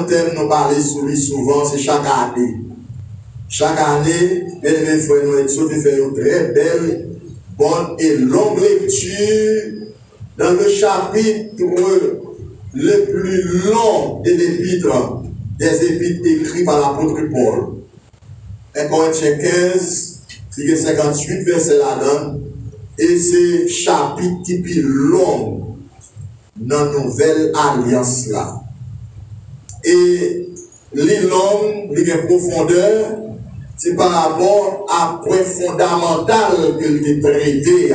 un thème nous parler sur lui souvent, c'est chaque année. Chaque année, mes frères, nous avons fait une très belle, bonne et longue lecture dans le chapitre le plus long des épîtres écrits par l'apôtre Paul. 1 Corinthiens 15, 58 versets là-dedans, et c'est chapitre qui est plus long dans la nouvelle alliance là. Et les longues, les profondeurs, c'est par rapport à point fondamental que il est traité.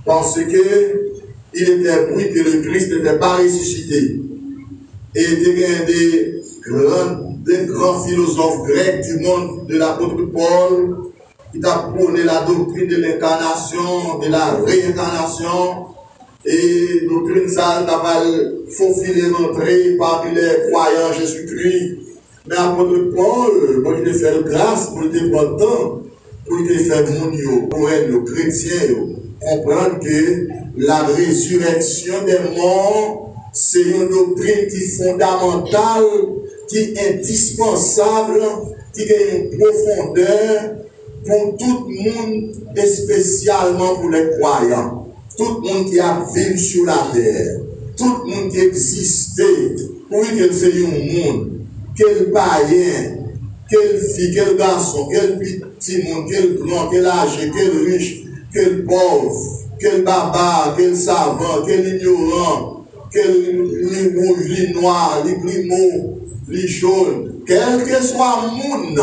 Parce que il était pris que le Christ n'était pas ressuscité. Et il y a des grands philosophes grecs du monde de l'apôtre Paul qui t'a prôné la doctrine de l'incarnation, de la réincarnation. Et doctrine ça, t'as pas faufilé l'entrée parmi les croyants Jésus-Christ. Mais l'apôtre Paul, pour il fait grâce, pour il prendre le temps, pour il faire mon pour être le chrétien, comprendre que la résurrection des morts, c'est une doctrine qui est fondamentale, qui est indispensable, qui a une profondeur pour tout le monde et spécialement pour les croyants. Tout le monde qui a vécu sur la terre, tout le monde qui existait, pour que c'est un monde, quel païen, quelle fille, quel garçon, quel petit monde, quel grand, quel âgé, quel riche, quel pauvre, quel barbare, quel savant, quel ignorant, quel rouge, les noir, les primo, les jaunes, quel que soit le monde,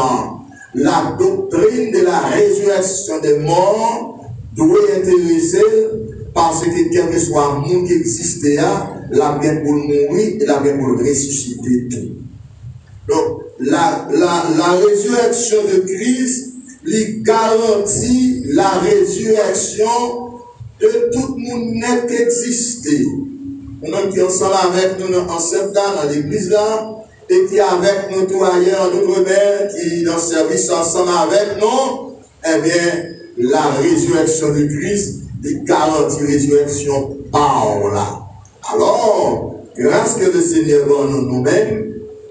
la doctrine de la résurrection des morts doit intéresser parce que quel que soit le monde qui existait, la bien pour mourir et la bien pour ressusciter tout. Donc, la résurrection de Christ lui garantit la résurrection de tout le monde qui existait. Nous qui ensemble avec nous en septembre dans l'église là, et qui avec nous tout ailleurs en outre-mer, qui dans le service ensemble avec nous, eh bien, la résurrection de Christ lui garantit la résurrection par là. Alors, grâce que le Seigneur donne nous-mêmes,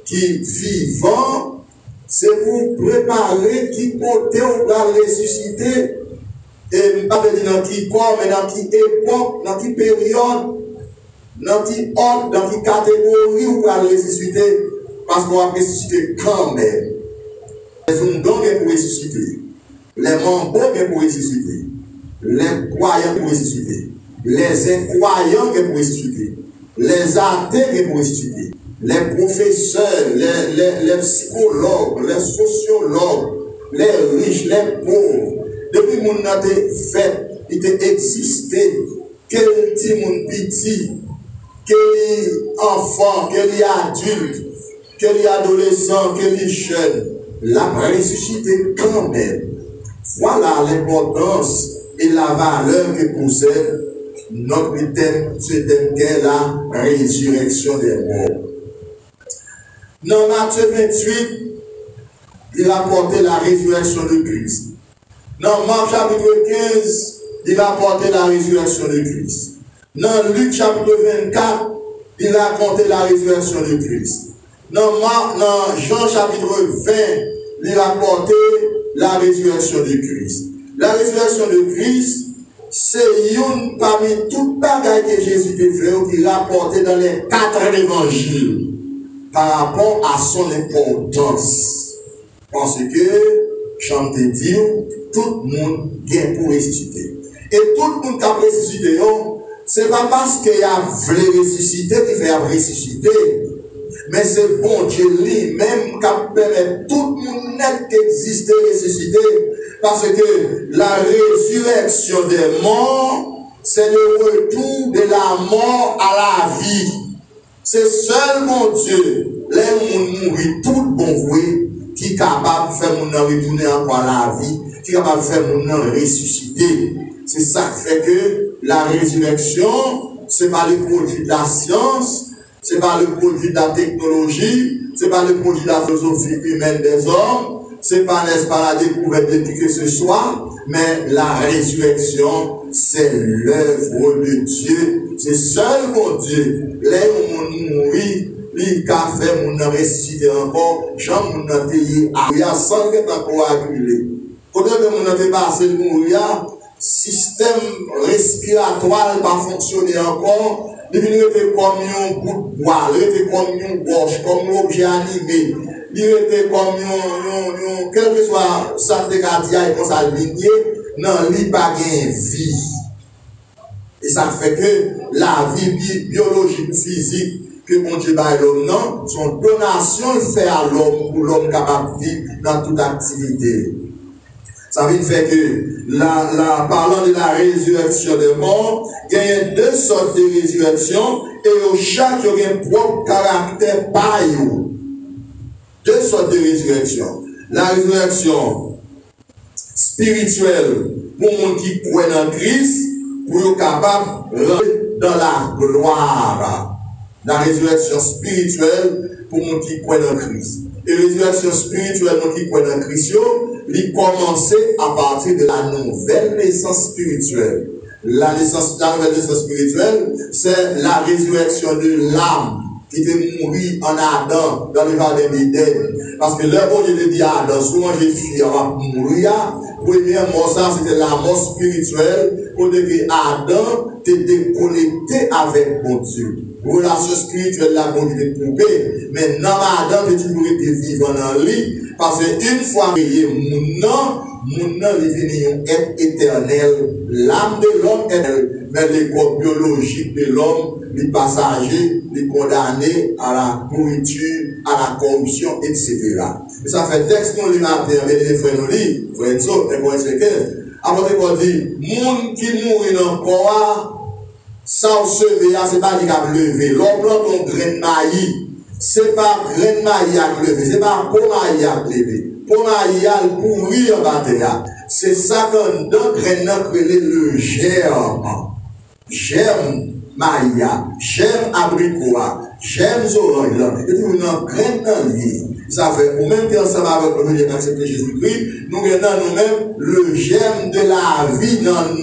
qui vivant, c'est pour préparer qui côté on va ressusciter. Et pas dire dans qui corps, mais dans qui époque, dans qui période, dans qui ordre, dans qui catégorie on va ressusciter. Parce qu'on va ressusciter quand même. Les hommes pour ressusciter. Les membres pour ressusciter. Les croyants pour ressusciter. Les incroyants pour ressusciter. Les athées pour ressusciter. Les professeurs, les psychologues, les sociologues, les riches, les pauvres, depuis que mon a fait, il a existé, quel petit monde petit, quel enfant, quel adulte, quel adolescent, quel jeune, l'a ressuscité quand même. Voilà l'importance et la valeur que possède notre thème, ce thème qu'est la résurrection des morts. Dans Matthieu 28, il a porté la résurrection de Christ. Dans Marc chapitre 15, il a porté la résurrection de Christ. Dans Luc chapitre 24, il a porté la résurrection de Christ. Dans Jean chapitre 20, il a porté la résurrection de Christ. La résurrection de Christ, c'est une parmi toutes les bagailles que Jésus a fait, qu'il a porté dans les 4 évangiles. Par rapport à son importance. Parce que, j'en te dis, tout le monde vient pour ressusciter. Et tout le monde qui a ressuscité, ce n'est pas parce qu'il a voulu ressusciter qu'il fait ressusciter. Mais c'est bon Dieu lui-même qui permet tout le monde qui existe ressusciter. Parce que la résurrection des morts, c'est le retour de la mort à la vie. C'est seul mon Dieu, les gens mourir tout bon voué, qui est capable de faire mon nom retourner encore à la vie, qui est capable de faire mon nom ressusciter. C'est ça qui fait que la résurrection, ce n'est pas le produit de la science, ce n'est pas le produit de la technologie, ce n'est pas le produit de la philosophie humaine des hommes, ce n'est pas, n'est-ce pas, la découverte de qui que ce soit, mais la résurrection, c'est l'œuvre de Dieu. C'est seul mon Dieu. Les gens mourir, il a fait mon ressusciter encore, Jean mon payé à 100 encore accumulé. Quand mon a passé le mourir, système respiratoire pas fonctionné encore, il était comme un bout de bois, il était comme une gorge, comme un objet animé, il était comme quel que soit ça de cardiaque, comme ça ligné, non, il pas de vie. Et ça fait que la vie biologique, physique, que mon Dieu a l'homme, non, son donation le fait à l'homme, pour l'homme capable de vivre dans toute activité. Ça veut dire que, parlant de la résurrection des morts, il y a deux sortes de résurrection, et chaque a un propre caractère pareil. Deux sortes de résurrection. La résurrection spirituelle, pour les gens qui croient dans Christ, pour être capable de rentrer dans la gloire. La résurrection spirituelle, pour les gens qui croient dans Christ. Et la résurrection spirituelle, pour les gens qui croient dans Christ, il commençait à partir de la nouvelle naissance spirituelle. La nouvelle naissance spirituelle, c'est la résurrection de l'âme qui était mouru en Adam dans le jardin d'Éden. Parce que le bon Dieu dit à Adam, souvent j'ai fui, on va mourir. Première mort, ça c'était la mort spirituelle, pour que Adam était connecté avec mon Dieu. Relation spirituelle, la bon Dieu était coupée. Mais non, Adam était toujours été vivant dans lui. Parce qu'une fois créé, mon nom est devenu un être éternel. L'âme de l'homme est éternelle, mais les corps biologiques de l'homme, les passagers, les condamnés à la pourriture, à la corruption, etc. Et ça fait texte qu'on lit matin, mais les frères nous lisent, frères Enzo, et pour expliquer. Après, on dit, moun qui mourit dans le corps, sans se lever, c'est pas qu'il a levé. L'homme plante un grain de maïs. C'est pas grain de maïs à lever, c'est pas pour maïs à lever. Pour maïs à pourrir en bataille. C'est ça qu'on donne grain le germe. Germe maïa, germe abricot, germe orange. Et puis on a grain dans lui. Ça fait, ou même qu'ensemble avec le Dieu d'accepter Jésus-Christ, nous avons nous-mêmes le germe de la vie dans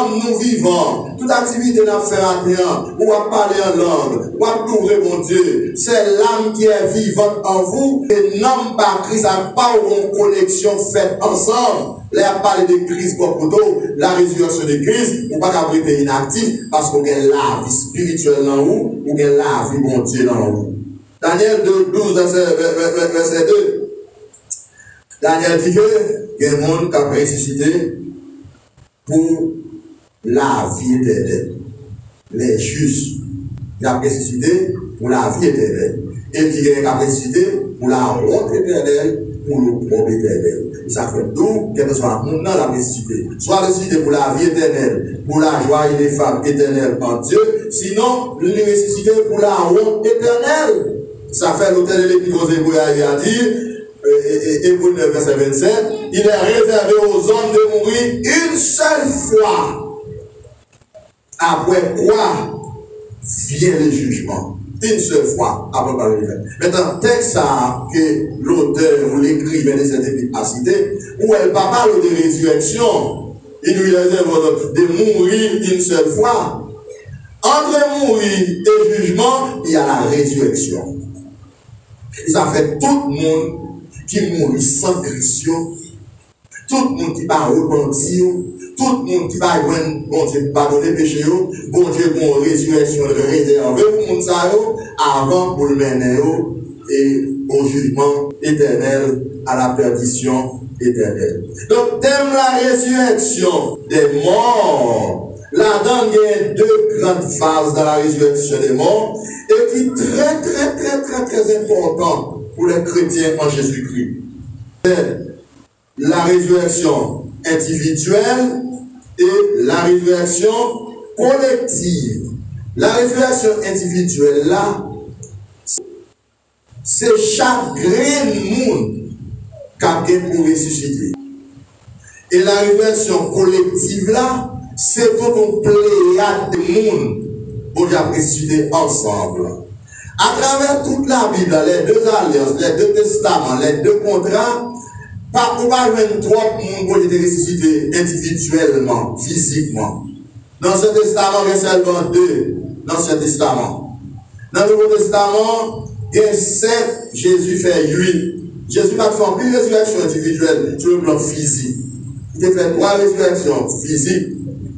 nous vivants. Toute activité n'a fait à rien, ou à parler en langue, ou à louer mon Dieu. C'est l'âme qui est vivante en vous, et non pas Christ, n'a pas une connexion faite ensemble. Là, parler de Christ pour la résurrection de Christ, ou pas qu'à être inactif, parce qu'on a la vie spirituelle dans vous, ou bien la vie mon Dieu dans vous. Daniel 12, verset 2. Daniel dit que il y a un monde qui a ressuscité pour la vie éternelle. Les justes, il a ressuscité pour la vie éternelle. Et il dit qu'il a ressuscité pour la honte éternelle, pour le propre éternel. Ça fait d'où, quel que soit le monde dans la ressuscité. Soit ressuscité pour la vie éternelle, pour la joie et les femmes éternelles en Dieu. Sinon, il est ressuscité pour la honte éternelle. Ça fait l'autel de l'Épître aux Hébreux a dit, Hébreux 9, verset 27, il est réservé aux hommes de mourir une seule fois. Après quoi vient le jugement. Une seule fois après le jugement. Maintenant, texte que l'auteur ou l'écrivain de cette épître a cité, où elle parle de résurrection, il lui réserve de mourir une seule fois. Entre mourir et jugement, il y a la résurrection. Et ça fait tout le monde qui mourit sans Christion, tout le monde qui va repentir, tout le monde qui va bon Dieu pardonner péché, bon Dieu pour résurrection réservée pour le monde avant pour le mener et au jugement éternel, à la perdition éternelle. Donc, thème la résurrection des morts. Là-dedans, il y a deux grandes phases dans la résurrection des morts et qui est très important pour les chrétiens en Jésus-Christ. C'est la résurrection individuelle et la résurrection collective. La résurrection individuelle, là, c'est chaque grain de monde qui a pour ressusciter. Et la résurrection collective, là, c'est tout un pléiade de monde pour ressusciter ensemble. À travers toute la Bible, les deux alliances, les deux testaments, les deux contrats, pas pour pas même trois monde pour être ressuscité individuellement, physiquement. Dans ce testament, il y a seulement deux dans ce testament. Dans le Nouveau Testament, il y a 7, Jésus fait 8. Jésus n'a pas fait une résurrection individuelle sur le plan physique. Il a fait 3 résurrections physiques.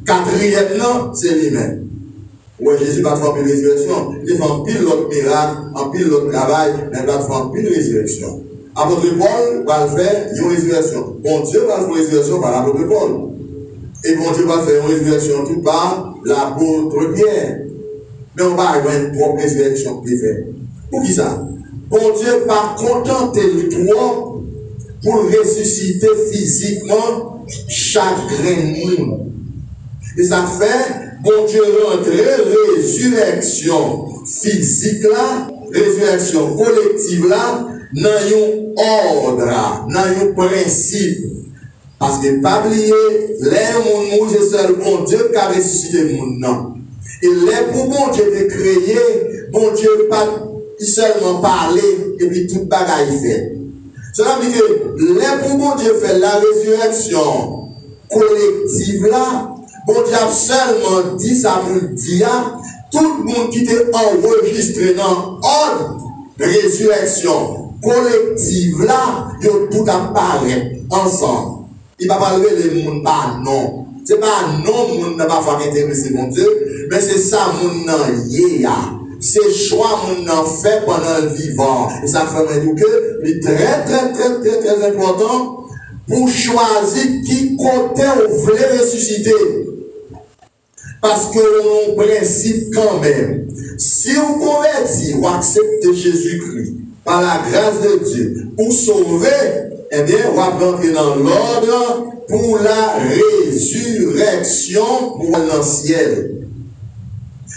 4e, non, c'est lui-même. Ouais, Jésus n'a pas fait une résurrection. Il a fait un pile l'autre miracle, un pile l'autre travail, mais il n'a pas fait une résurrection. Apôtre Paul va le faire une résurrection. Bon Dieu va faire une résurrection par l'apôtre Paul. Et bon Dieu va faire une résurrection tout par l'apôtre Pierre. Mais on va avoir une propre résurrection qui est faite. Pour qui ça? Bon Dieu va contenter le toi pour ressusciter physiquement chaque monde. Et ça fait, bon Dieu rentrer résurrection physique là, résurrection collective là, dans un ordre, dans un principe. Parce que pas oublier, les gens c'est seul bon Dieu qui a ressuscité le monde. Et les pour bon Dieu de créer, bon Dieu pas seulement parler et puis tout bagaille fait. Cela veut dire que les pour bon Dieu fait la résurrection collective là, bon Dieu a seulement dit ça pour dire, tout le monde qui était enregistré dans l'ordre de résurrection collective là, ils ont tout apparaît ensemble. Il ne va pas lever les mondes par non. Ce n'est pas non, le monde n'a pas fait intéresser mon Dieu, mais c'est ça, mon nom, c'est choix, mon nom fait pendant le vivant. Et ça fait que c'est très important pour choisir qui côté vous voulez ressusciter. Parce que mon principe, quand même, si vous convertissez ou acceptez Jésus-Christ par la grâce de Dieu pour sauver, eh bien, on va rentrer dans l'ordre pour la résurrection pour l'ancien.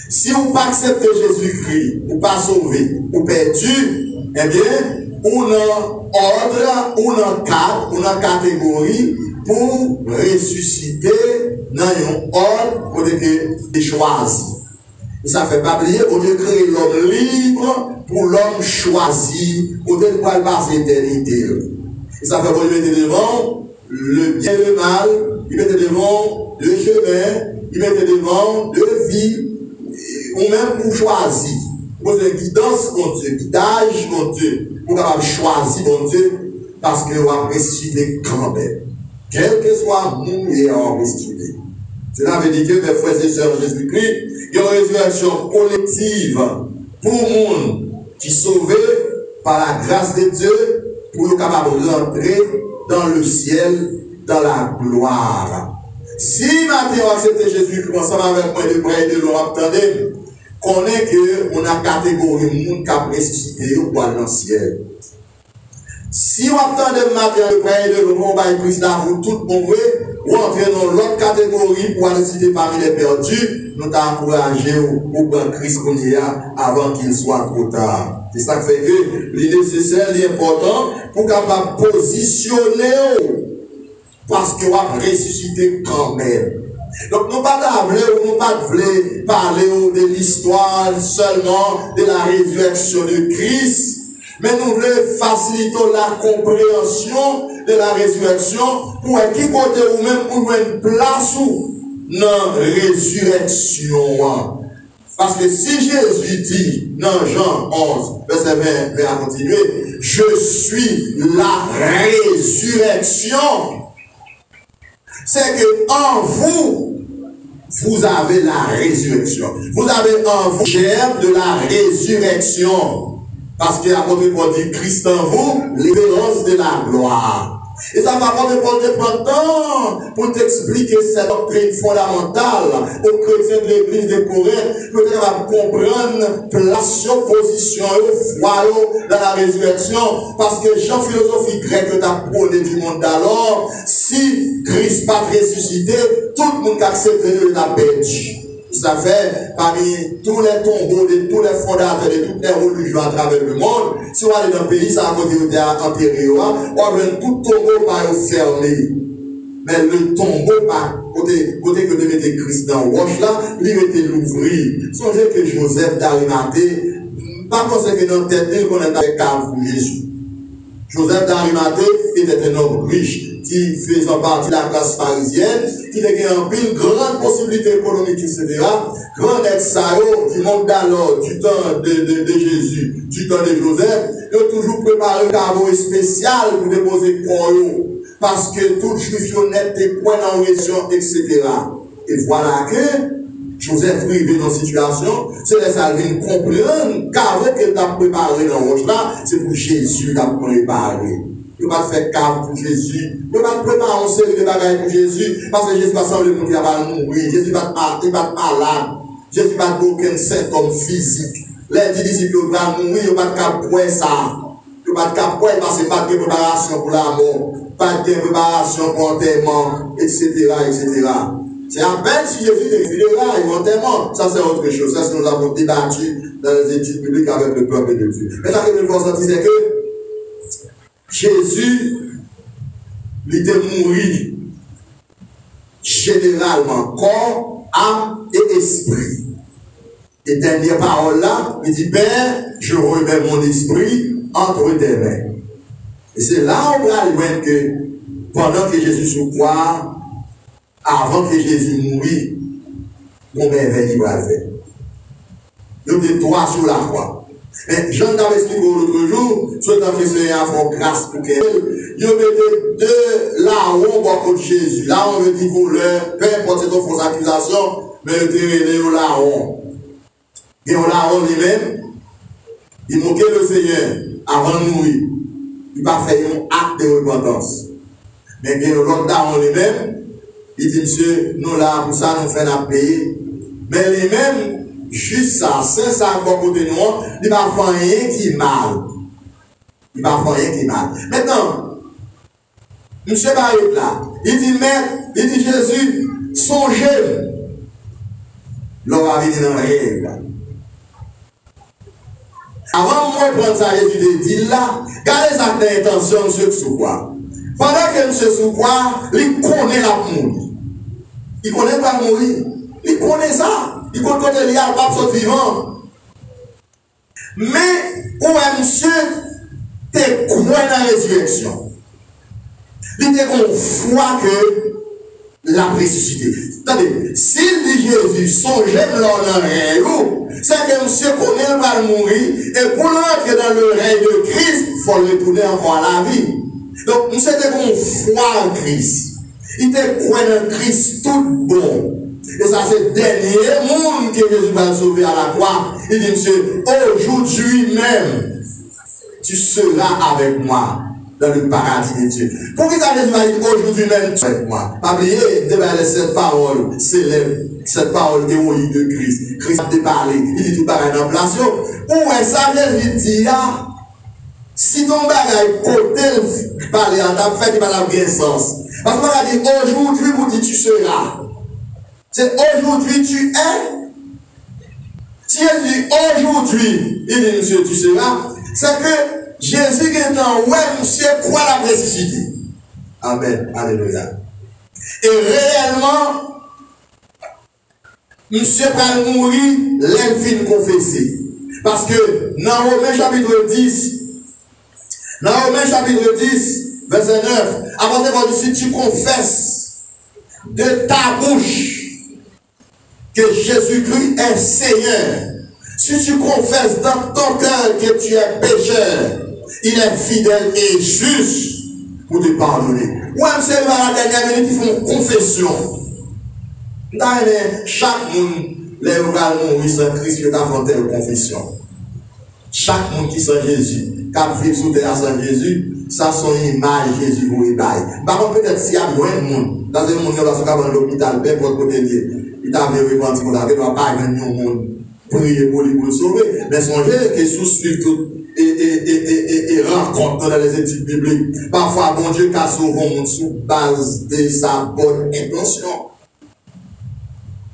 Si vous ne pas acceptez Jésus-Christ, vous pas sauvé, vous perdu, eh bien, on a ordre, on a cadre, on a catégorie pour ressusciter dans un ordre pour être choisi. Et ça fait pas oublier, au lieu de créer l'homme libre pour l'homme choisi, pour être pour passer l'éternité. Et ça fait qu'on lui mette devant le bien et le mal, il mette devant le chemin, il mette devant le vie, ou même pour choisir. Pour une guidance, mon Dieu, guidage, mon Dieu, pour pouvoir choisir, mon Dieu, parce que on va ressusciter quand même. Quel que soit nous et on ressusciter. Cela veut dire que mes frères et sœurs Jésus-Christ, il y a une résurrection collective pour le monde qui est sauvé par la grâce de Dieu pour nous capables de rentrer dans le ciel, dans la gloire. Si maintenant on accepte Jésus-Christ ensemble avec moi de près de l'eau, attendez, qu'on est que on a catégorie de monde qui a ressuscité pour aller dans le ciel. Si on attend de matin de près de l'eau, on va Christ là pour tout mauvais, ou entrer dans l'autre catégorie pour aller citer parmi les perdus, nous t'encourager au prendre Christ qu'on y a avant qu'il soit trop tard. C'est ça qui fait que les nécessaire, l'important, pour capable positionner, parce qu'on va ressusciter quand même. Donc, nous ne pouvons pas parler de l'histoire seulement de la résurrection de Christ, mais nous voulons faciliter la compréhension de la résurrection pour qui côté ou même pour une place dans la résurrection. Parce que si Jésus dit dans Jean 11, verset 20, à continuer, je suis la résurrection, c'est que en vous, vous avez la résurrection. Vous avez en vous chair de la résurrection. Parce que l'apôtre Paul dit Christ en vous, l'espérance de la gloire. Et ça va prendre de temps pour t'expliquer cette doctrine fondamentale aux chrétiens de l'église de Corinthe, pour qu'ils va comprendre place, position, foi dans la résurrection. Parce que Jean philosophie grecque t'a prôné du monde d'alors, si Christ pas ressuscité, tout le monde qui accepte de la perdu. Ça fait parmi tous les tombeaux de tous les fondateurs de toutes les religions à travers le monde, si on allait dans le pays, ça a côté enterré, on va tout tombeau par fermé. Mais le tombeau par côté que de mettre Christ dans le roche là, il était l'ouvrir. Songez que Joseph d'Arimathée, pas penser que dans la tête, il connaît avec Jésus. Joseph d'Arimathée était un homme riche. qui faisait partie de la classe pharisienne, qui avait une grande possibilité économique, etc. Grand ex-sao, du monde d'alors, du temps de Jésus, du temps de Joseph, ils ont toujours préparé un caveau spécial pour déposer corps, parce que tout juif honnête est point en région, etc. Et voilà que Joseph arrivé dans une situation, c'est les salvines comprennent qu'avant qu'elle t'a préparé dans le roche là, c'est pour Jésus t'a préparé. Il ne va pas faire cave pour Jésus. Il ne va pas préparer une série de bagages pour Jésus. Parce que Jésus va sembler qu'il va mourir. Jésus va être malade. Jésus va avoir aucun symptôme physique. Les disciples vont mourir, il ne va pas faire ça. Il ne va pas faire parce qu'il n'y a pas de préparation pour la mort, pas de préparation pour l'enterrement, etc., etc. C'est à peine si Jésus est là, éventuellement. Ça, c'est autre chose. Ça, c'est nous avons débattu dans les études publiques avec le peuple de Dieu. Mais ça, que je veux dire, c'est que Jésus, il était mort généralement, corps, âme et esprit. Et dernière parole là, il dit, Père, je remets mon esprit entre tes mains. Et c'est là où on va voir que pendant que Jésus se croit, avant que Jésus mourût, mon merveille va le faire. Il y a trois sur la croix. Mais Jean t'avais expliqué l'autre jour, souhaitant que c'est un fond grâce pour qu'elle, il y avait deux larrons beaucoup de Jésus. Là, on veut dire pour leur, peu importe cette fausse accusation, mais il était les larrons. Et on larron lui-même, il moquait le Seigneur avant de mourir. Il n'a pas fait un acte de repentance. Mais bien l'autre larron lui-même, il dit, monsieur, nous là, pour ça, nous faisons la payer. Mais lui-même, juste ça, c'est ça, à côté de nous, il ne va pas faire rien qui est mal. Il ne va pas faire rien qui est mal. Maintenant, monsieur va être là. Il dit, maître, il dit, Jésus, songez. L'on va venir dans le rêve. Avant moi de prendre ça, Jésus dit là, gardez sa intention, monsieur, sous quoi. Pendant que monsieur sous quoi, il connaît la mourir. Il ne connaît pas mourir. Il connaît ça. Il connaît que il y a un pape vivant. Mais, où est monsieur, t'es croyant dans la résurrection. Il était qu'on foi que la ressuscité. Attendez, s'il dit Jésus, songez dans le rêve, c'est que monsieur connaît pas mourir, et pour l'entrer dans le règne de Christ, il faut le retourner encore à la vie. Donc, monsieur était qu'on foi en Christ. Il était croyant en Christ tout bon. Et ça, c'est le dernier monde que Jésus va sauver à la croix. Il dit, monsieur, aujourd'hui même, tu seras avec moi dans le paradis de Dieu. Pourquoi ça, Jésus va dire, aujourd'hui même, tu seras avec moi? Pas oublier, cette parole célèbre, cette parole héroïque de Christ. Christ a parlé, il dit tout pareil dans place. Où est ça, Jésus dit, ah, si ton bagage côté parler en ta fait, il va avoir bien sens. Parce qu'on a dit, aujourd'hui, vous dites, tu seras. C'est aujourd'hui tu es. Si elle dit aujourd'hui, il dit monsieur tu seras, c'est que Jésus est en ouais, monsieur, quoi la ressuscité. Amen. Alléluia. Et réellement, monsieur va mourir, l'infini confessé. Parce que dans Romains chapitre 10, verset 9, avant de dire si tu confesses de ta bouche que Jésus-Christ est Seigneur, si tu confesses dans ton cœur que tu es pécheur, il est fidèle et juste pour te pardonner. Ou même c'est à la dernière minute, ils font confession. Chaque monde, les rurales mourir sans Christ, il a fait une confession. Chaque monde qui sent Jésus, qui vit sous terre sans Jésus, ça son image Jésus vous ébaille. Par contre, peut-être s'il y a moins de monde, dans un monde qui va dans l'hôpital, bien pour côté lié, il t'a vu repenti pour la vie, il ne va pas gagner au monde, prier pour lui pour le sauver. Mais songez que sous-suivre tout et rencontre dans les études bibliques. Parfois, bon Dieu, qu'a sauvé le monde sous base de sa bonne intention.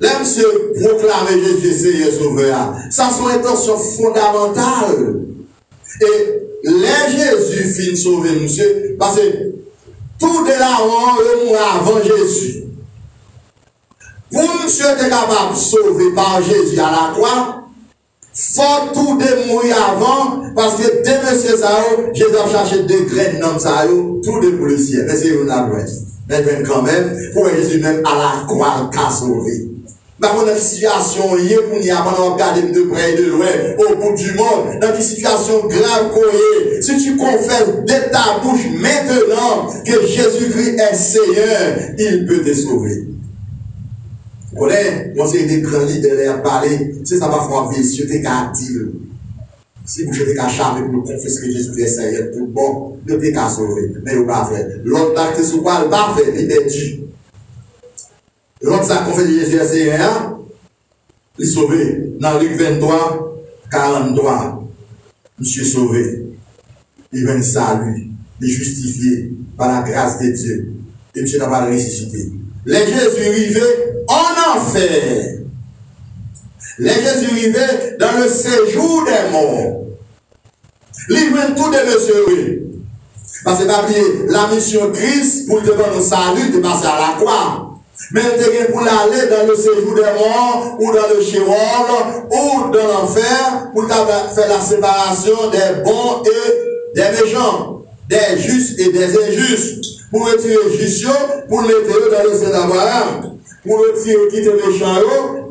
Là, monsieur, proclamer Jésus Seigneur Sauveur, ça son intention fondamentale. Et les Jésus finit sauver monsieur, parce que tout de là, on est avant Jésus. Pour monsieur être capable de sauver par Jésus à la croix, faut tout de mourir avant, parce que dès monsieur ça, Jésus a cherché deux graines dans ça, tout de pour le ciel. Mais c'est une adresse. Mais quand même, pour Jésus même à la croix, qu'a sauvé. Dans une situation, il y a pas regarder de près et de loin, au bout du monde, dans une situation grave qu'on si tu confesses de ta bouche maintenant que Jésus-Christ est Seigneur, il peut te sauver. Vous connaissez, moi c'est des grands leaders l'air parler, c'est ça va faire vicieux, t'es qu'à dire. Si vous êtes qu'à charmer pour confesser que Jésus-Christ est Seigneur, tout bon, ne t'es qu'à sauver, mais vous pas faire. L'autre acte sur quoi, il va faire, il perdu. L'autre ça confesse que Jésus est Seigneur, il est sauvé. Dans Luc 23, 43, monsieur sauvé. Il vient de salut, il est justifié par la grâce de Dieu. Et monsieur n'a pas ressuscité. Les Jésus arrivés en enfer. Les Jésus arrivés dans le séjour des morts. Ils viennent tout de monsieur, oui. Parce que pas oublier, la mission Christ pour te donner le salut, de passer à la croix. Mais tu pour aller dans le séjour des morts, ou dans le Sheol, ou dans l'enfer, pour faire la séparation des bons et des méchants, des justes et des injustes. Pour retirer les justes, pour les mettre dans le sein d'Abraham. Pour retirer quitter les méchants,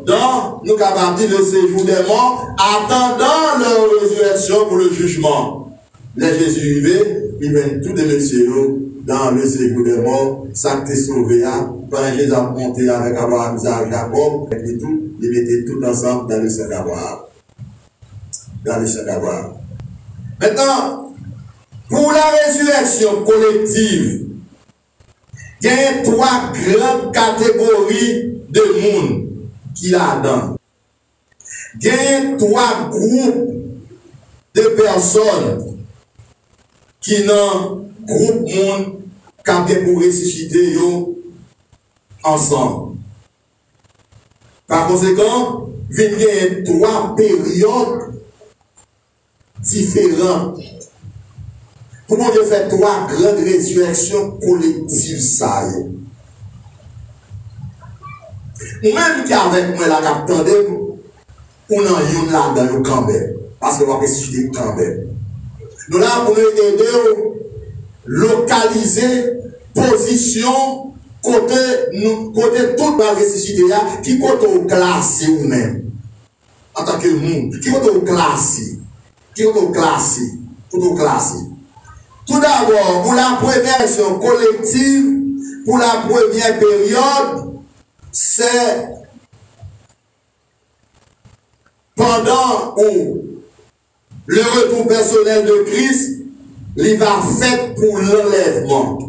dans, nous capables de dire, le séjour des morts, attendant leur résurrection pour le jugement. Les Jésus arrivés, ils viennent tous des messieurs dans le séjour des morts, ça t'est sauvé, pendant Jésus a monté avec Abraham, Isaac, Jacob, et tout, ils mettaient tout ensemble dans le sein d'Abraham. Dans le sein d'Abraham. Maintenant, pour la résurrection collective, il y a trois grandes catégories de monde qui là-dedans. Il y a trois groupes de personnes qui dans groupe monde qui pour ressusciter ensemble. Par conséquent, il y a trois périodes différentes. Comment Dieu fait trois grandes résurrections collectives, ça y est. Ou même qui avec moi la capitale, ou non, il y a là dans le camp, parce que on va ressusciter quand même. Nous là pour nous aider à localiser position côté toute la ressuscité qui côté au classé ou même en tant que monde qui côté au classé tout d'abord pour la première action collective pour la première période c'est pendant où le retour personnel de Christ il va faire pour l'enlèvement.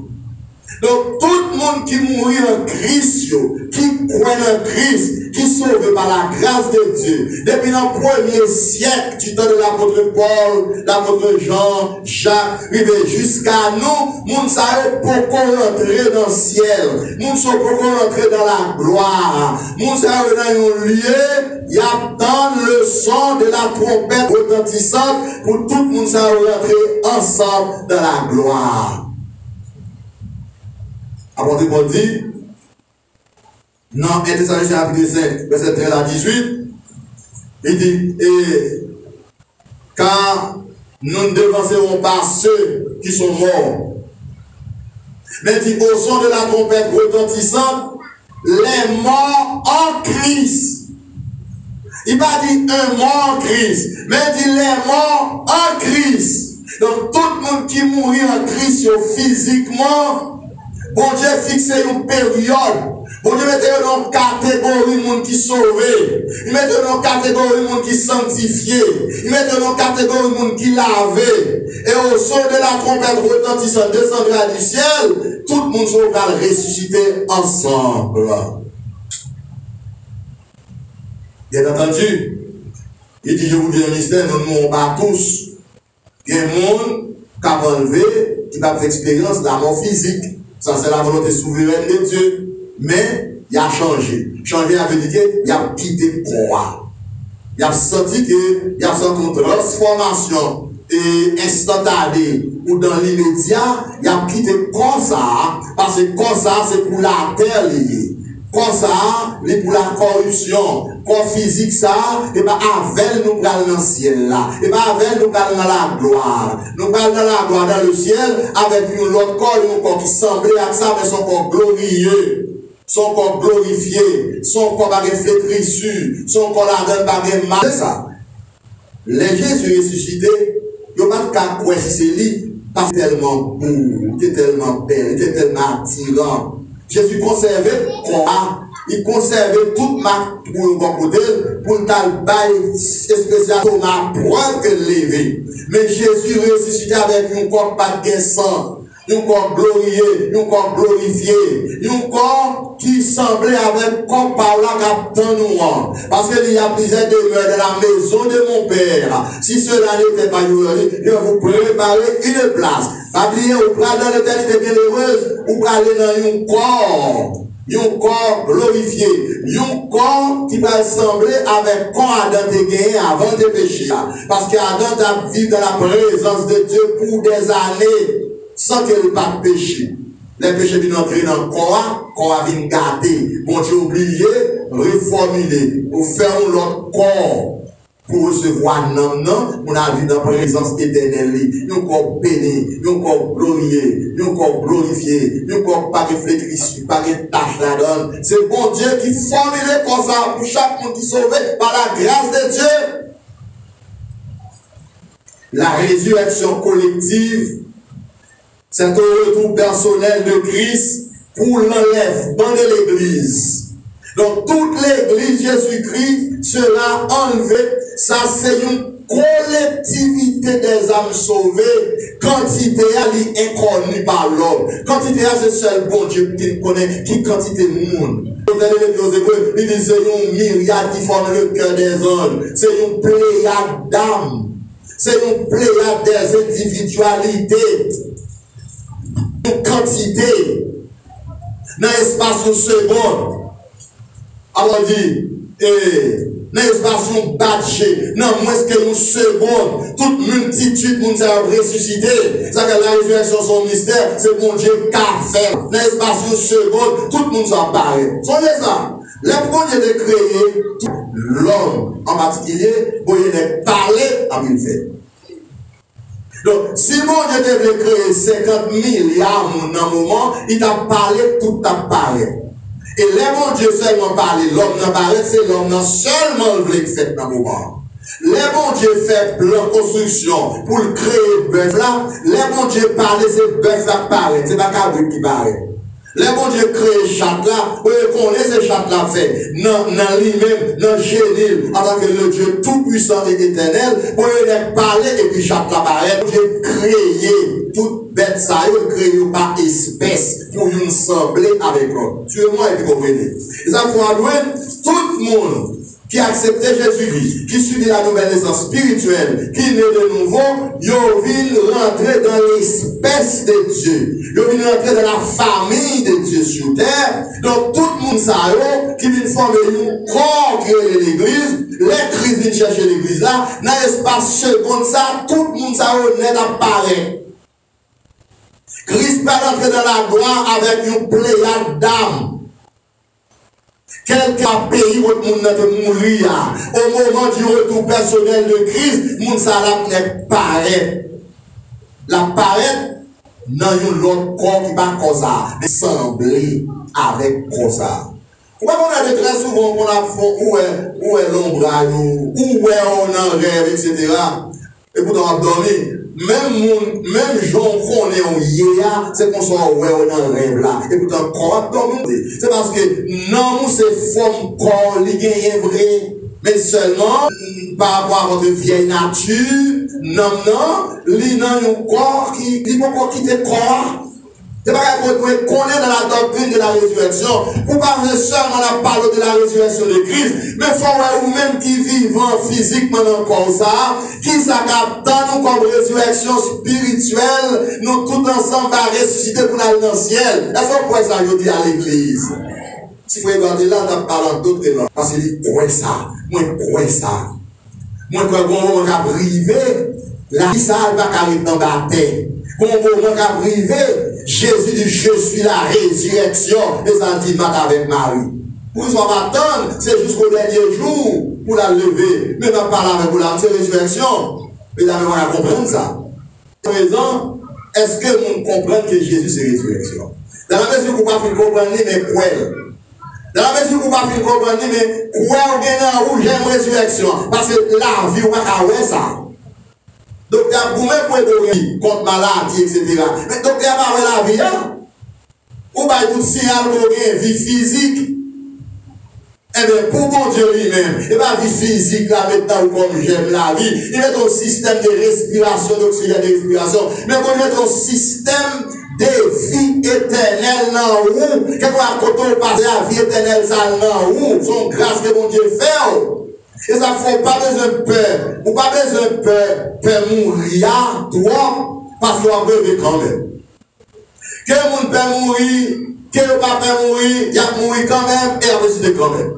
Donc, tout le monde qui mourit en Christ, qui croit en Christ, qui est sauvé par la grâce de Dieu, depuis le premier siècle, du temps de l'apôtre Paul, l'apôtre Jean, Jacques, jusqu'à nous, nous savons pourquoi rentrer dans le ciel, nous savons pourquoi rentrer dans la gloire, nous savons dans un lieu, il y a tant le son de la trompette retentissante pour tout le monde savons rentrer ensemble dans la gloire. Apôtre Paul dit, dans 1 Thessaloniciens chapitre 5, verset 13 à 18, il dit, car nous ne devancerons pas ceux qui sont morts. Mais il dit, au son de la trompette retentissante, les morts en Christ. Il va dire un mort en Christ, mais il dit les morts en Christ. Donc tout le monde qui mourit en Christ physiquement, bon Dieu fixe une période. Bon Dieu mette dans une catégorie de monde qui sauvé. Il met dans une catégorie de monde qui sanctifié. Il met dans une catégorie de monde qui lavé. Et au son de la trompette retentissante descendra du ciel, tout le monde sera ressuscité ensemble. Bien entendu, il dit, je vous dis un mystère, nous ne mourrons pas tous. Il y a un monde qui a enlevé, qui va faire expérience de la mort physique. Ça, c'est la volonté souveraine de Dieu. Mais, il a changé. Changer, ça veut dire qu'il a quitté le corps. Il a senti qu'il y a une transformation instantanée ou dans l'immédiat, il a quitté le corps ça, parce que le corps ça, c'est pour la terre liée. Corps ça, c'est pour la corruption. Corps physique ça, et pas avec nous allons dans le ciel là. Et pas avec nous allons dans la gloire. Nous allons dans la gloire dans le ciel avec un autre corps qui semblait à ça, mais son corps glorieux. Son corps glorifié, son corps avec flétrissure, son corps là donne pas mal. C'est ça. Les Jésus ressuscité, il n'y a pas de cas quoi si c'est lui, parce qu'il est tellement beau, il est tellement belle, il est tellement attirant. Jésus conservait quoi? Il conservait toute ma pour le côté, pour le bail spécial pour ma preuve que levé. Mais Jésus ressuscité avec un corps pas de sang. Un corps glorieux, un corps glorifié, un corps qui semblait avec corps par là qu'attend nous. Parce qu'il y a plusieurs demeures de la maison de mon Père. Si cela n'était pas nous, je vais vous préparer une place. Pas oublier, vous pouvez dans l'éternité bienheureuse, vous pouvez aller dans un corps glorifié, un corps qui va sembler avec le corps Adam de gagné avant de pécher. Parce qu'Adam a vécu dans la présence de Dieu pour des années. Sans qu'il n'y ait pas de péché. Les péchés viennent entrer dans le corps vient garder. Bon Dieu oublié, reformuler, pour faire l'autre corps, pour recevoir non, on a vu dans la présence éternelle, un corps béni, un corps glorieux, un corps glorifié, un corps pas réfléchi, pas de tâche la donne. C'est bon Dieu qui formule comme ça pour chaque monde qui est sauvé par la grâce de Dieu. La résurrection collective, c'est un retour personnel de Christ pour l'enlèvement de l'Église. Donc, toute l'Église Jésus-Christ sera enlevée. Ça, c'est une collectivité des âmes sauvées. Quantité est inconnue par l'homme. Quantité c'est seul bon Dieu qui connaît qui quantité de monde. Il dit c'est une myriade qui forme le cœur des hommes. C'est une pléiade d'âmes. C'est une pléiade des individualités. Une quantité dans l'espace de seconde. Alors dit, dans l'espace de batché, non, moins que une seconde, toute multitude nous a ressuscité. C'est que la résurrection, son mystère, c'est bon Dieu qu'a fait. Dans l'espace de seconde, tout le monde apparaît. Songez ça. Le bon Dieu de créer l'homme en particulier, pour y parler à une fait. Donc, si mon Dieu devait créer 50 milliards dans un moment, il t'a parlé, tout apparaît. Et les mon Dieu seulement parlé, l'homme n'apparaît, c'est l'homme n'a seulement le fait dans un moment. Les bon Dieu fait plan construction pour créer bœuf là, les bon Dieu parle, c'est bœuf là apparaît, c'est pas qu'à qui paraît. Les bon Dieu crée chaque là, vous connaissez ce chaque là fait, dans lui-même, dans génie, en tant que le Dieu tout-puissant et éternel, pour lui parler et puis chaque là paraît. Dieu créé toute bête ça, il créé par espèce pour nous sembler avec l'homme. Suivez-moi et puis comprenez. Et ça faut avouer, tout le monde qui acceptait Jésus-Christ, qui subit la nouvelle naissance spirituelle, qui naît de nouveau, ils viennent rentrer dans l'espèce de Dieu. Ils viennent rentrer dans la famille de Dieu sur terre. Donc tout le monde sait qui vient former un corps qui est l'église, les Christ viennent chercher l'église là, dans l'espace seconde ça, tout le monde sait net apparaît. Christ peut rentrer dans la gloire avec une pléiade d'âmes. Quelqu'un a payé votre monde de mourir. Au moment du retour personnel de Christ, moun salap n'est paraît. La paraît dans un autre corps qui va comme ça, mais sembler avec comme ça. Pourquoi on a très souvent qu'on a fait où est l'ombrage, où est on en rêve, etc. Et pourtant on a dormi. Même gens qu'on est en hier, c'est qu'on soit ouais on en rêve là. Et pourtant, comment dormir? C'est parce que non, c'est forme corps, il est vrai. Mais seulement, par rapport à votre vieille nature, non, il y a un corps qui peut pas quitter corps. C'est pas qu'on doit connaître dans la doctrine de la résurrection. Pour parler seulement la parole de la résurrection de Christ, mais il faut vous-même qui vivant physiquement encore ça, qui s'accaptent nous comme résurrection spirituelle, nous tous ensemble va ressusciter pour aller dans le ciel. Est-ce qu'on pourrait ça je dis à l'église? Si vous regardez là, on parle d'autres langues. Parce qu'il dit, quoi ça? Moi, quoi ça? Moi, quand on va briver, la vie, ça va arriver dans la terre. Quand on va briver, Jésus dit, je suis la résurrection. Et ça dit, mat avec Marie. Pour nous attendre, c'est jusqu'au dernier jour pour la lever. Mais on parle avec vous la résurrection. Mais là, on va comprendre ça. À présent, est-ce que nous comprenons que Jésus c'est résurrection? Dans la mesure où vous ne pouvez pas comprendre, mais quoi? Dans la mesure où vous ne pouvez pas comprendre, mais quoi ou bien où j'aime résurrection? Parce que la vie, on va pas ça. Docteur, vous même pouvez dormir contre maladie, etc. Mais docteur, pas la vie, hein? Ou bien tout signal pour une vie physique. Eh bien, pour mon Dieu lui-même, et ma vie physique, là, maintenant, comme j'aime la vie, il met un système de respiration, d'oxygène de respiration, mais on met un système de vie éternelle dans où, quand on passe la vie éternelle, ça dans où, son grâce que mon Dieu fait. Et ça ne faut pas besoin de peur, ou pas besoin de peur mourir, toi, parce qu'on va vivre quand même. Que le monde peut mourir, que le pas peut mourir, il a mourir quand même, et il a ressuscité quand même.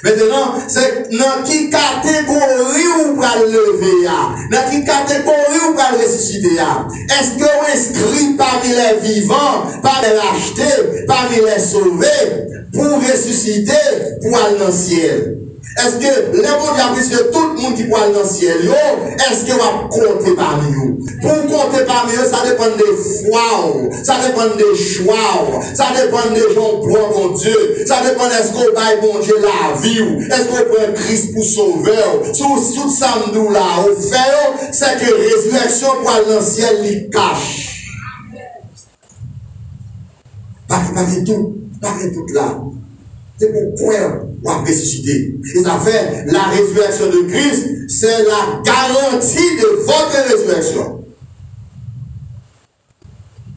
Maintenant, c'est dans quelle catégorie vous pouvez lever, dans quelle catégorie vous pouvez ressusciter. Est-ce que vous inscrit parmi les vivants, parmi les rachetés, parmi les sauvés, pour ressusciter, pour aller dans le ciel? Est-ce que les gens qui apprécient tout le monde qui peut aller dans le ciel, est-ce que vous va compter parmi eux? Pour compter parmi eux, ça dépend des foi, ça dépend des choix, ça dépend des gens pour mon Dieu, ça dépend est-ce qu'on baille mon Dieu la vie, est-ce qu'on prend Christ pour sauver, tout ça nous là, au fait, c'est que résurrection pour aller dans le ciel, il cache. Pas tout là. C'est pourquoi on va ressusciter. Et ça fait la résurrection de Christ, c'est la garantie de votre résurrection.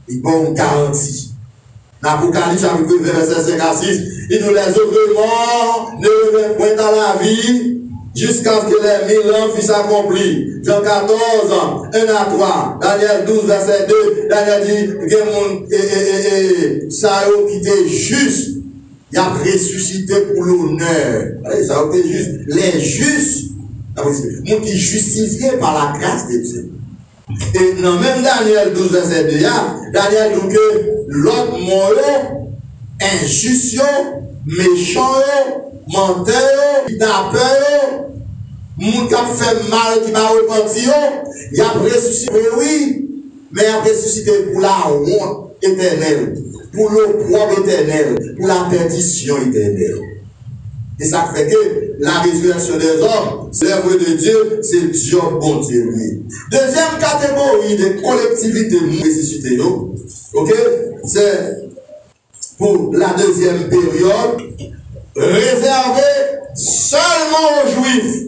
Il bon une garantie. L'Apocalypse, chapitre 2, verset 5 à 6, il nous les autres morts ne reviennent point à la vie jusqu'à ce que les 1000 ans fussent accomplis. Jean 14, 1 à 3, Daniel 12, verset 2, Daniel dit, ça qui était juste. Il a ressuscité pour l'honneur. Ça a été juste. Les justes, les qui justifiés par la grâce de Dieu. Et dans même Daniel 12, verset 2, Daniel dit que l'autre mort, injuste, méchant, menteur, tapeur, moun qui a fait mal, qui m'a repenti, il a ressuscité, oui, mais il a ressuscité pour la honte éternelle. Pour l'opprobre éternel, pour la perdition éternelle. Et ça fait que la résurrection des hommes, c'est l'œuvre de Dieu, c'est Dieu, bon Dieu, lui. Deuxième catégorie de collectivité ressuscitée, ok? C'est pour la deuxième période, réservée seulement aux Juifs,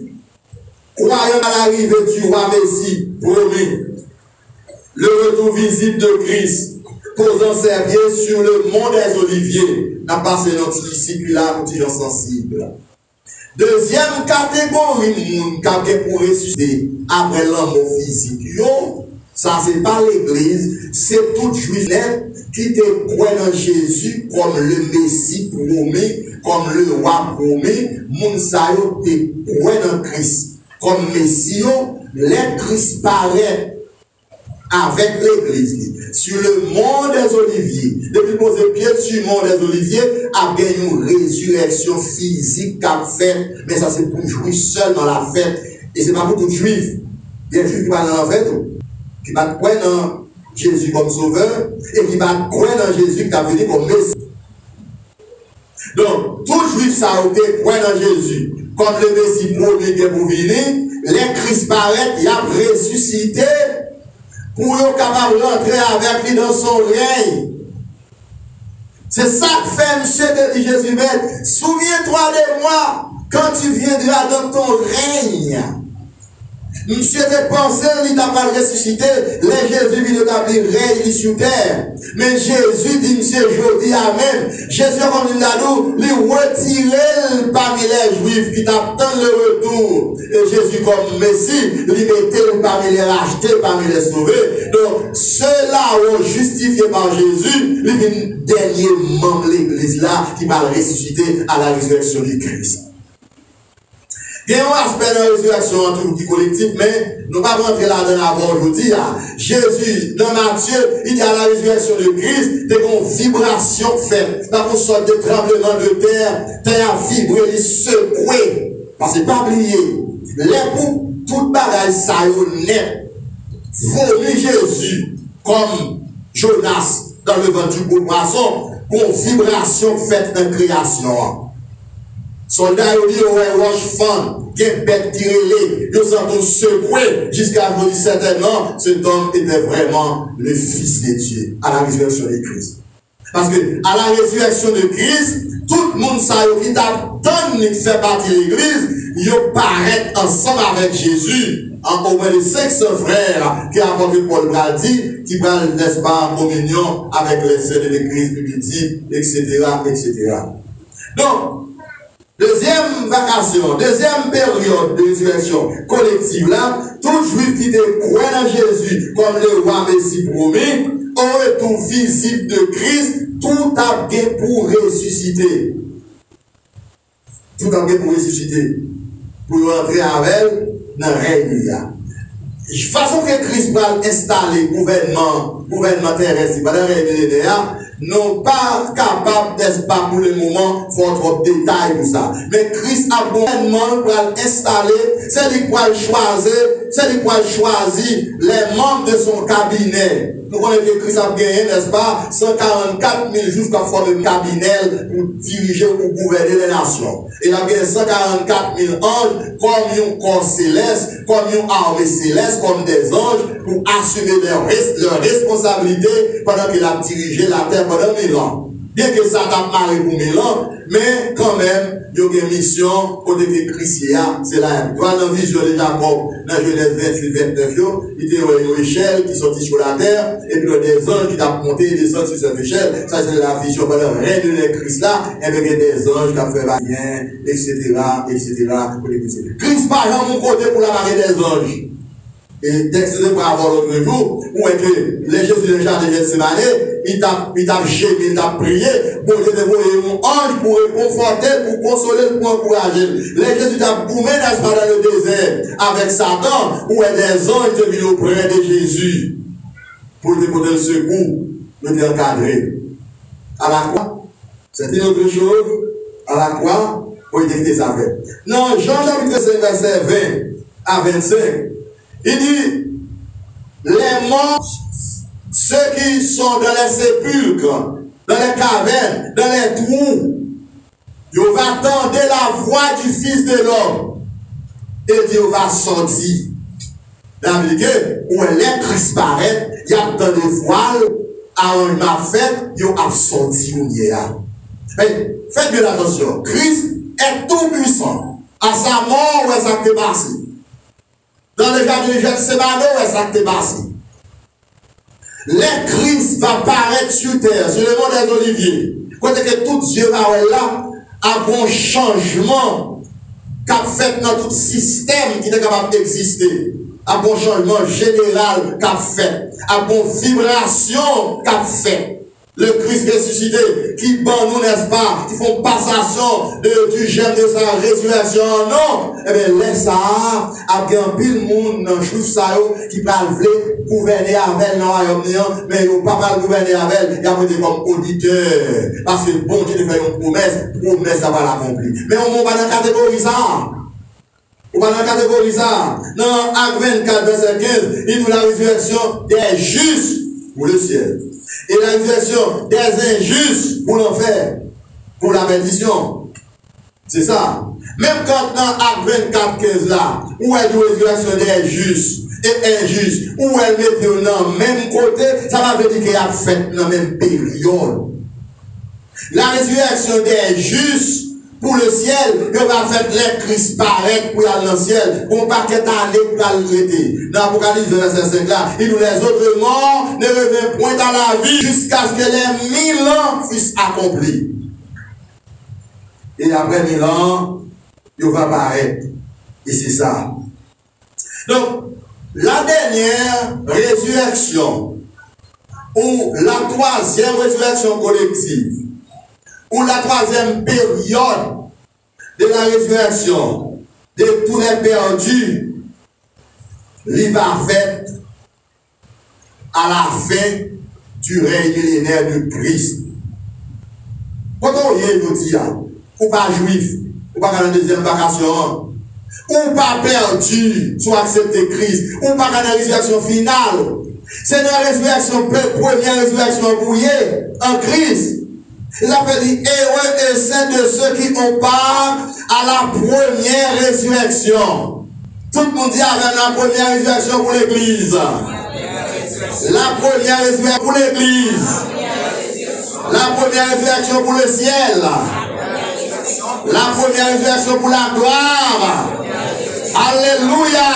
croyant à l'arrivée du roi Messie, promis, le retour visible de Christ, posant ses pieds sur le mont des Oliviers, n'a passé notre disciple là, pour dire sensible. Deuxième catégorie, moun pour ressusciter après l'amour physique, ça c'est pas l'église, c'est tout juif qui te croit dans Jésus comme le Messie promis, comme le roi promis, moun sa yo te croit dans Christ comme Messie, les Christ paraît avec l'église, sur le mont des Oliviers. Depuis poser pied sur le mont des Oliviers, a bien une résurrection physique qu'a fait, mais ça c'est pour jouir seul dans la fête. Et c'est pas pour tout juif. Il y a des juifs qui vont dans la fête, qui va croire dans Jésus comme sauveur, et qui va croire dans Jésus qui a venu comme Messie. Donc, tout juif ça a été croire dans Jésus, comme le Messie promis pour venir, les Christ paraît, il a ressuscité, pour être capable de rentrer avec lui dans son règne. C'est ça que fait monsieur de Jésus. Souviens-toi de moi quand tu viendras dans ton règne. Monsieur te pensé, il t'a pas ressuscité, les Jésus vient d'établir règne sur terre. Mais Jésus dit, monsieur, je dis amen. Jésus, comme il l'a dit, il retirait parmi les Juifs qui t'attendent le retour. Et Jésus, comme Messie, il mettait parmi les rachetés, parmi les sauvés. Donc, ceux-là ont justifié par Jésus, il vient dernier membre de l'église là qui va ressusciter à la résurrection du Christ. Il y a un aspect de la résurrection en tout qui collectif, mais nous ne pouvons pas rentrer là-dedans avant aujourd'hui. Jésus, dans Matthieu, il y a la résurrection de Christ, c'est une vibration faite, dans une sorte de tremblement de terre a vibré, il secoué. Parce que pas oublier, les pour toute bagaille ça y est, voler Jésus comme Jonas dans le ventre du beau poisson, une vibration faite dans la création. Soldats, ils disent, ouais, roche fan, qui bête tiré, ils sont secoués jusqu'à ce que certainement, cet homme était vraiment le Fils de Dieu à la résurrection de Christ. Parce que à la résurrection de Christ, tout le monde qui t'attend de faire partie de l'église, ils paraissent ensemble avec Jésus. En au moins de 500 frères qui apportent Paul Brady, qui prennent, n'est-ce pas, en communion avec les sœurs de l'église primitive, etc., etc. Donc, deuxième vacation, deuxième période de résurrection collective là, tout juif qui croit en Jésus comme le roi Messie promis, au retour physique de Christ, tout a bien pour ressusciter. Tout a bien pour ressusciter. Pour rentrer avec dans le règne. De façon que Christ va installer gouvernement terrestre, dans le règne, non pas capable, n'est-ce pas, pour le moment, faire trop de détails pour ça. Mais Christ a gouvernement pour l'installer, c'est lui qui va choisir les membres de son cabinet. Nous connaissons que Christ a gagné, n'est-ce pas, 144 000 jusqu'à former un cabinet pour diriger ou gouverner les nations. Il a gagné 144 000 anges comme un corps céleste, comme une armée céleste, comme des anges pour assumer leur responsabilité pendant qu'il a dirigé la terre pendant 1000 ans. Bien que ça t'a marré pour 1000 ans, mais quand même, il y a une mission, côté que Christ c'est là. Dans la vision de Jacob, dans Genèse 28, 29, il y a une échelle qui sortit sur la terre, et puis il y a des anges qui ont monté et descendu sur cette échelle. Ça, c'est la vision pendant le règne de Christ là, et puis il y a des anges qui ont fait rien, etc., etc., Christ par exemple, mon côté pour la marée des anges. Et texte de pour avoir l'autre jour, où est que les Jésus de Jardin de Gethsémani, il t'a gémi, il t'a prié, pour te dévoyer mon ange, pour réconforter, pour consoler, pour encourager. Les Jésus t'a boumé, n'est-ce pas, dans le désert, avec Satan, où est des anges qui viennent auprès de Jésus, pour te porter le secours, de t'encadrer. À la croix, c'est une autre chose, à la croix, pour éviter ça fait. Non, Jean chapitre 5, verset 20 à 25, il dit, les morts, ceux qui sont dans les sépulcres, dans les cavernes, dans les trous, ils vont attendre la voix du Fils de l'homme. Et Dieu va sortir. D'Amérique, où les Christ paraît, il y a dans les voiles, à une fête, ils ont sorti où il y a. Faites bien attention. Christ est tout puissant. À sa mort, où est-ce que c'est passé? Dans le jardin de Gethsémani, où est-ce que c'est passé? Le Christ va paraître sur terre, sur le mont des Oliviers. Quand que tout Dieu va là, a un changement qu'a fait dans tout système qui est capable d'exister. A un changement général qu'a fait. A une vibration qu'a fait. Le Christ ressuscité, qui bat nous, n'est-ce pas, qui font passation du germe de sa résurrection, non, eh bien, laisse ça, à bien pile monde, dans le ça, qui va le gouverner avec le royaume, mais il ne va pas gouverner avec, il a été comme auditeur, parce que bon Dieu fait une promesse, ça va l'accomplir. Mais on va dans la catégorie ça. On va dans la catégorie ça. Dans Acte 24, verset 15, il nous la résurrection des justes pour le ciel. Et la résurrection des injustes pour l'enfer, pour la perdition. C'est ça. Même quand dans Acte 24, 15 là, où est la résurrection des justes et injustes, où elle met dans le même côté, ça va dire qu'il y a fait dans la même période. La résurrection des justes pour le ciel, il va faire les Christ paraître pour aller dans le ciel, pour pas qu'il y ait pour le traiter. Dans l'Apocalypse verset 5 là, il nous les autres morts ne reviennent point à la vie jusqu'à ce que les 1000 ans fussent accomplis. Et après 1000 ans, il va paraître. Et c'est ça. Donc, la dernière résurrection, ou la troisième résurrection collective, ou la troisième période de la résurrection, de tous les perdus, il va faire à la fin du règne millénaire de Christ. Quand on y est, vous dit, ou pas juif, ou pas dans la deuxième vacation, ou pas perdu, soit accepter Christ, ou pas dans la résurrection finale. C'est dans la résurrection, première résurrection brouillée en Christ. Il a fait dire, heureux et saints de ceux qui ont part à la première résurrection. Tout le monde dit avec la première résurrection pour l'Église. La première résurrection pour l'Église. La première résurrection pour le ciel. La première résurrection pour la gloire. Alléluia.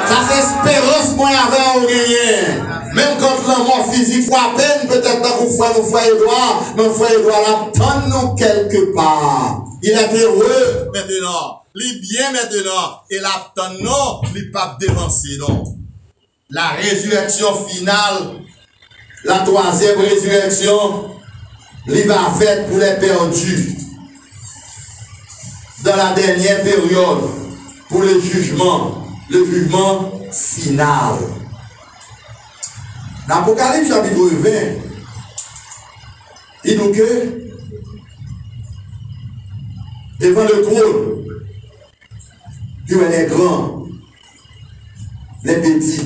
Ça c'est espérance moi avec rien. Même quand la mort physique faut à peine, peut-être que vous frère Edouard, mon frère Edouard attend nous quelque part. Il est heureux maintenant. Il est bien maintenant. Et l'attend non, il n'est pas dévancé non. La résurrection finale, la troisième résurrection, il va faire pour les perdus. Dans la dernière période, pour le jugement final. Dans l'Apocalypse chapitre 20, il dit que devant le trône, il y a les grands, les petits,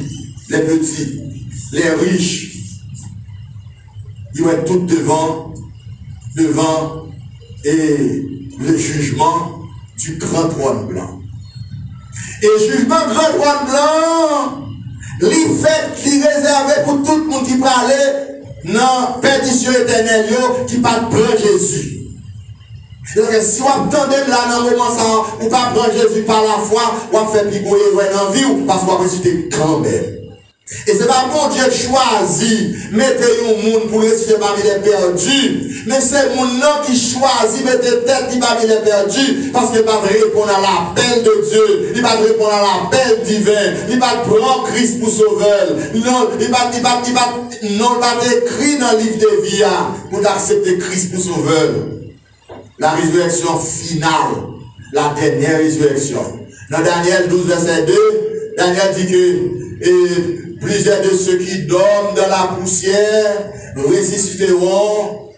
les riches, il y a tout devant et le jugement du grand trône blanc. Et jugement grand trône blanc, il réservé pour tout le monde qui parlait dans perdition éternelle, qui parle de Jésus. Donc, si vous attendez là dans le moment ça, vous ne pas prendre Jésus par la foi, vous faire pigoyer dans la vie, parce que vous réciter quand même. Et ce n'est pas bon Dieu choisit, mettez un monde pour réciter parmi les perdus, mais c'est le monde qui choisit, mettez tête qui parmi les perdus, parce qu'il ne va pas répondre à l'appel de Dieu, il va répondre à l'appel divin, il va prendre Christ pour sauveur, non, il va écrire dans le livre de vie pour accepter Christ pour sauveur. La résurrection finale, la dernière résurrection. Dans Daniel 12, verset 2, Daniel dit que plusieurs de ceux qui dorment dans la poussière ressusciteront.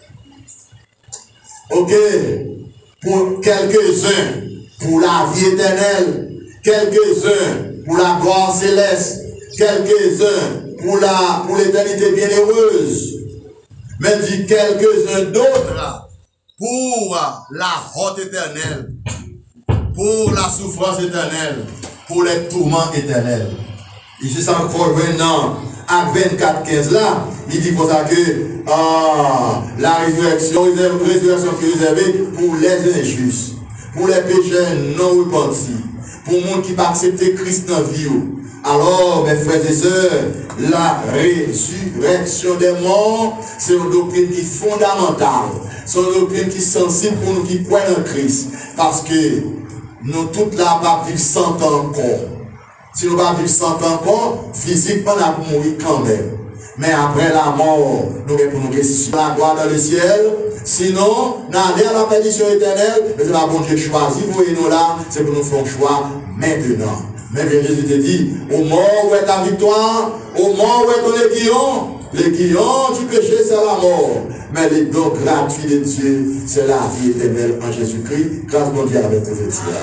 Ok, pour quelques-uns, pour la vie éternelle, quelques-uns pour la gloire céleste, quelques-uns pour l'éternité bienheureuse, mais dit quelques-uns d'autres pour la honte éternelle, pour la souffrance éternelle, pour les tourments éternels. Et c'est ça encore maintenant, à 24-15 là, il dit comme ça que la résurrection qui est réservée pour les injustes, pour les pécheurs non repentis, pour les gens qui n'ont pas accepté Christ dans la vie. Alors, mes frères et sœurs, la résurrection des morts, c'est une doctrine qui est fondamentale. C'est une doctrine qui est sensible pour nous qui croyons en Christ. Parce que nous, toutes là, pas vivre 100 ans encore. Si nous ne pas vivre 100 ans encore, physiquement, nous allons mourir quand même. Mais après la mort, nous allons nous ressusciter la gloire dans le ciel. Sinon, nous allons à la perdition éternelle. Mais c'est pas bon Dieu choisi. Vous voyez nous là, c'est pour nous faire un choix maintenant. Mais bien Jésus te dit, au mort où est ta victoire, au mort où est ton aiguillon. L'aiguillon du péché, c'est la mort. Mais les dons gratuits de Dieu, c'est la vie éternelle en Jésus-Christ. Grâce mon Dieu avec tes études.